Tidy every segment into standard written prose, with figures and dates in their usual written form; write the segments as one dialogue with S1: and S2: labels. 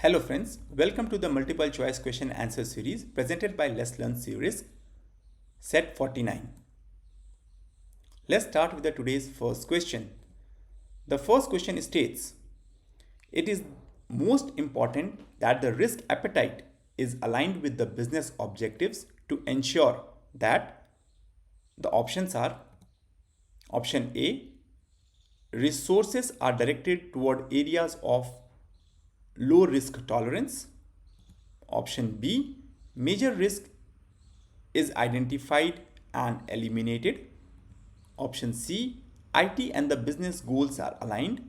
S1: Hello friends, welcome to the multiple choice question answer series presented by Let's Learn CRISC set 49. Let's start with today's first question. The first question states, it is most important that the risk appetite is aligned with the business objectives to ensure that the options are option A, resources are directed toward areas of low risk tolerance. Option B, major risk is identified and eliminated. Option C, IT and the business goals are aligned.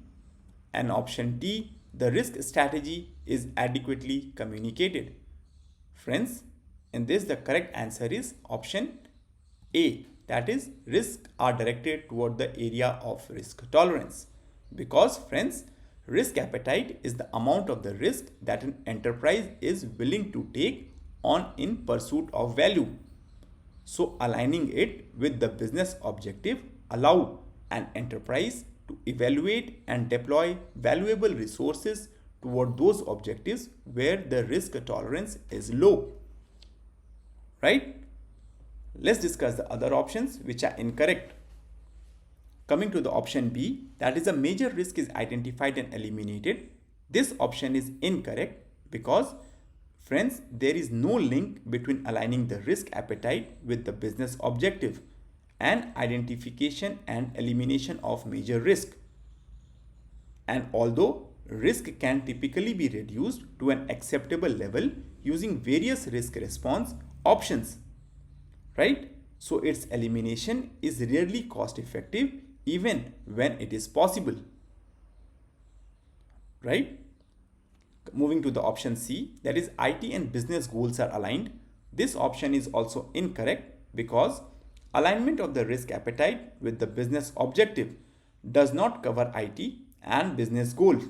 S1: And option D, the risk strategy is adequately communicated. Friends, in this the correct answer is option A, that is risks are directed toward the area of risk tolerance. Because friends, risk appetite is the amount of the risk that an enterprise is willing to take on in pursuit of value. So aligning it with the business objective allow an enterprise to evaluate and deploy valuable resources toward those objectives where the risk tolerance is low. Right? Let's discuss the other options which are incorrect. Coming to the option B, that is a major risk is identified and eliminated. This option is incorrect because, friends, there is no link between aligning the risk appetite with the business objective and identification and elimination of major risk. And although risk can typically be reduced to an acceptable level using various risk response options, right? So its elimination is rarely cost effective even when it is possible, right? Moving to the option C, that is IT and business goals are aligned. This option is also incorrect because alignment of the risk appetite with the business objective does not cover IT and business goals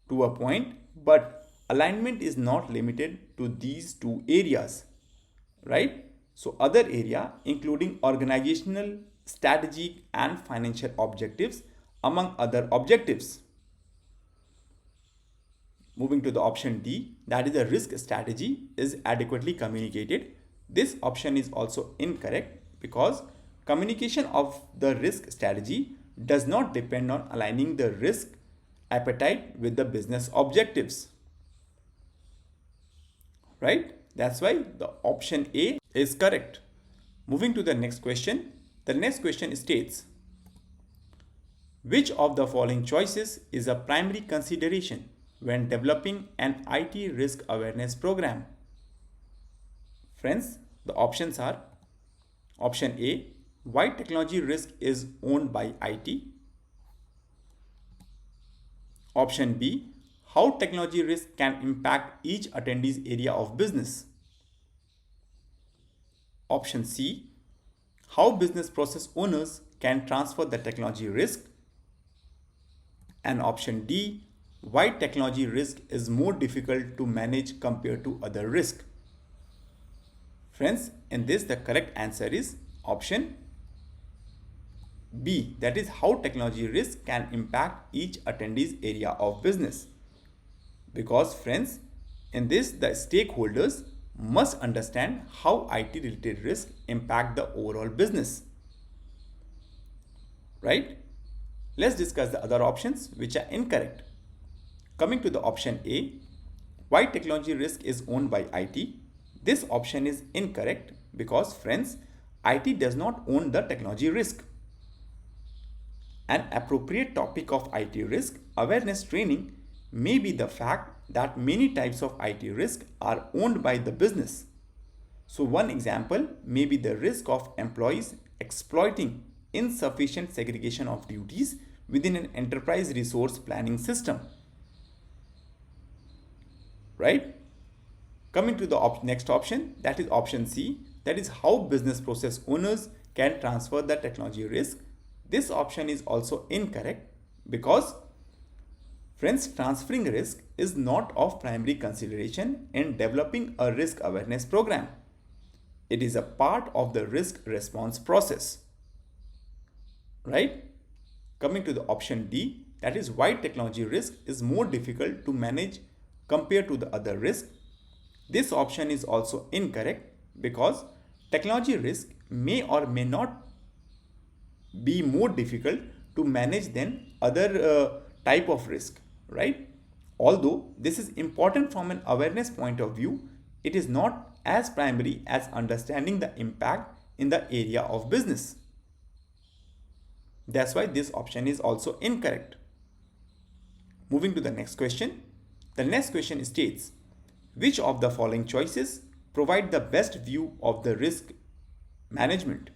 S1: to a point, but alignment is not limited to these two areas, right? So other area including organizational, strategic and financial objectives among other objectives. Moving to the option D, that is the risk strategy is adequately communicated. This option is also incorrect because communication of the risk strategy does not depend on aligning the risk appetite with the business objectives. Right? That's why the option A is correct. Moving to the next question. The next question states, which of the following choices is a primary consideration when developing an IT risk awareness program? Friends, the options are option A, why technology risk is owned by IT. Option B, how technology risk can impact each attendee's area of business. Option C, how business process owners can transfer the technology risk. And option D, why technology risk is more difficult to manage compared to other risk. Friends, in this the correct answer is option B, that is how technology risk can impact each attendee's area of business. Because friends, in this the stakeholders must understand how IT related risk impact the overall business. Right? Let's discuss the other options which are incorrect. Coming to the option A, why technology risk is owned by IT. This option is incorrect because friends, IT does not own the technology risk. An appropriate topic of IT risk awareness training may be the fact that many types of IT risk are owned by the business. So one example may be the risk of employees exploiting insufficient segregation of duties within an enterprise resource planning system. Right? Coming to the next option, that is option C, that is how business process owners can transfer the technology risk. This option is also incorrect because, friends, transferring risk is not of primary consideration in developing a risk awareness program. It is a part of the risk response process. Right? Coming to the option D, that is why technology risk is more difficult to manage compared to the other risk. This option is also incorrect because technology risk may or may not be more difficult to manage than other type of risk, right? Although this is important from an awareness point of view, it is not as primary as understanding the impact in the area of business. That's why this option is also incorrect. Moving to the next question. The next question states, which of the following choices provide the best view of the risk management?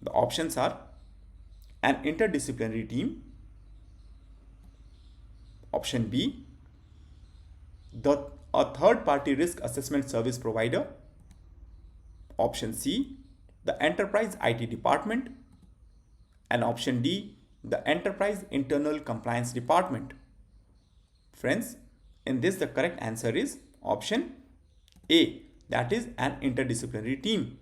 S1: The options are an interdisciplinary team. Option B, a third-party risk assessment service provider. Option C, the enterprise IT department. And option D, the enterprise internal compliance department. Friends, in this the correct answer is option A, that is an interdisciplinary team.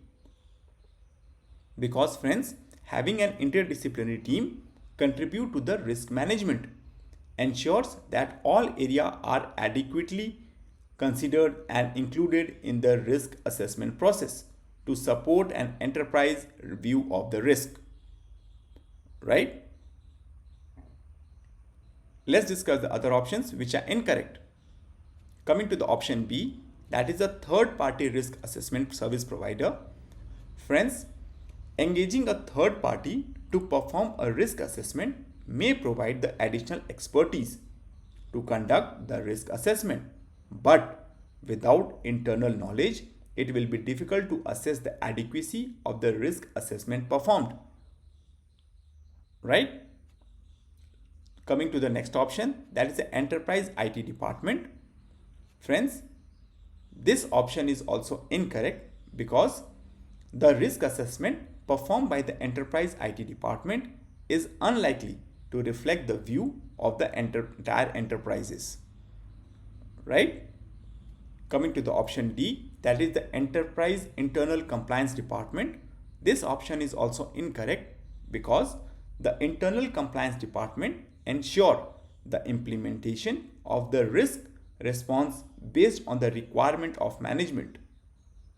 S1: Because friends, having an interdisciplinary team contribute to the risk management, ensures that all areas are adequately considered and included in the risk assessment process to support an enterprise review of the risk. Right? Let's discuss the other options which are incorrect. Coming to the option B, that is a third-party risk assessment service provider. Friends, engaging a third party to perform a risk assessment may provide the additional expertise to conduct the risk assessment, but without internal knowledge, it will be difficult to assess the adequacy of the risk assessment performed. Right? Coming to the next option, that is the enterprise IT department. Friends, this option is also incorrect because the risk assessment performed by the enterprise IT department is unlikely to reflect the view of the entire enterprises. Right? Coming to the option D, that is the enterprise internal compliance department. This option is also incorrect because the internal compliance department ensure the implementation of the risk response based on the requirement of management.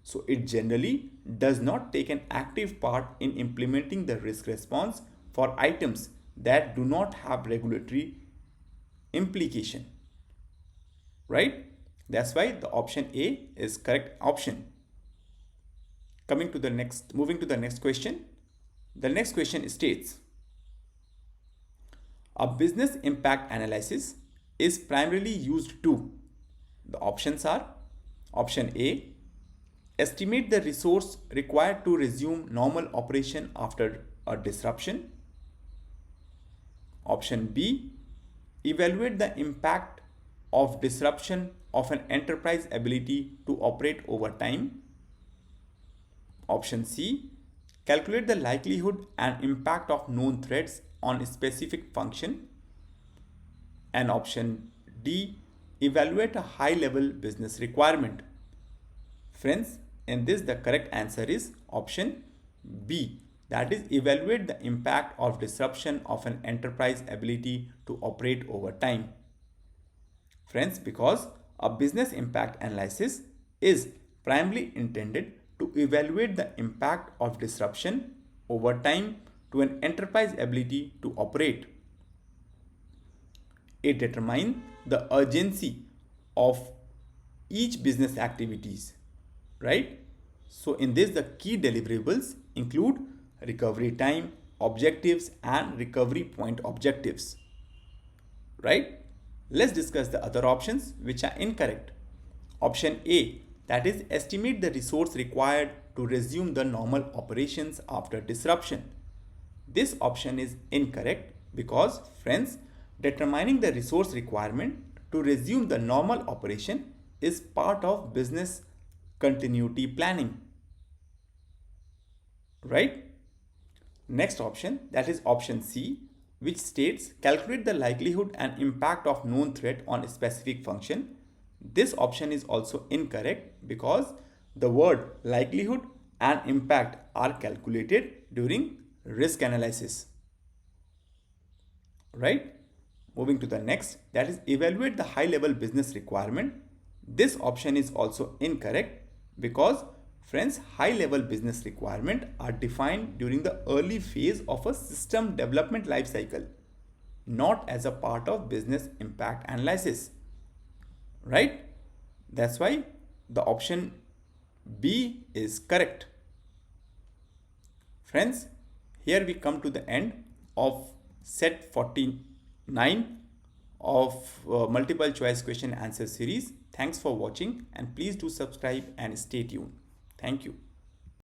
S1: So it generally does not take an active part in implementing the risk response for items that do not have regulatory implication. Right? That's why the option A is correct option. Moving to the next question. The next question states, a business impact analysis is primarily used to. The options are option A, estimate the resource required to resume normal operation after a disruption. Option B, evaluate the impact of disruption of an enterprise ability to operate over time. Option C, calculate the likelihood and impact of known threats on a specific function. And option D, evaluate a high-level business requirement. Friends, in this the correct answer is option B, that is evaluate the impact of disruption of an enterprise ability to operate over time. Friends, because a business impact analysis is primarily intended to evaluate the impact of disruption over time to an enterprise ability to operate. It determines the urgency of each business activities, right? So in this, the key deliverables include recovery time, objectives, and recovery point objectives, right? Let's discuss the other options which are incorrect. Option A, that is estimate the resource required to resume the normal operations after disruption. This option is incorrect because, friends, determining the resource requirement to resume the normal operation is part of business continuity planning. Right? Next option, that is option C, which states calculate the likelihood and impact of known threat on a specific function. This option is also incorrect because the word likelihood and impact are calculated during risk analysis. Right? Moving to the next, that is evaluate the high level business requirement. This option is also incorrect because friends, high level business requirement are defined during the early phase of a system development life cycle, not as a part of business impact analysis. Right? That's why the option B is correct. Friends, here we come to the end of set 49 of multiple choice question answer series. Thanks for watching and please do subscribe and stay tuned. Thank you.